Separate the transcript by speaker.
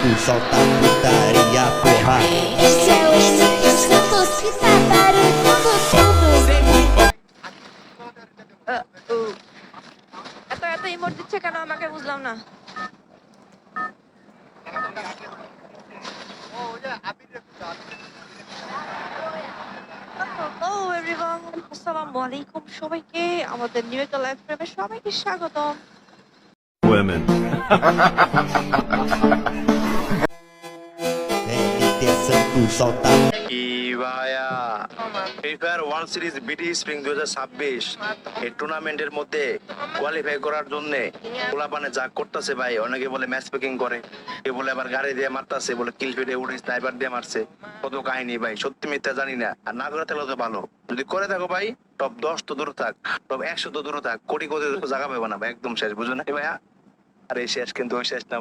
Speaker 1: tu solta putaria, porra.
Speaker 2: Esse é o Santos que tá barulhando tudo.
Speaker 3: এত emote দিচ্ছে কেন আমাকে বুঝলাম না। হ্যালো এভরিওয়ান, আসসালামু আলাইকুম সবাইকে। আমাদের নিউ একটা লাইভ স্ট্রিমে সবাইকে স্বাগতম।
Speaker 4: Women.
Speaker 1: Atenção, tu solta.
Speaker 5: কি ভাইয়া ফ্রি ফায়ার ওয়ার্ল্ড সিরিজ বিটি স্প্রিং 2026 এই টুর্নামেন্টের মধ্যে কোয়ালিফাই করার জন্য পোলাপানে যা করতেছে ভাই, অনেকে বলে ম্যাচ পেকিং করে, কেউ বলে আবার গাড়ি দিয়ে মারতেছে, বলে কিল ফিটে উঠে স্নাইপার দিয়ে মারছে। কত কাহিনী ভাই, সত্যি মিথ্যা জানি না। আর না করে থাকলে তো ভালো, যদি করে থাকো ভাই টপ 10 তো দূরে থাক, টপ 100 তো দূরে থাক, কোটি কোটি জায়গা পাবে না ভাই, একদম শেষ, বুঝো না ভাইয়া? আরে শেষ কিন্তু শেষ না।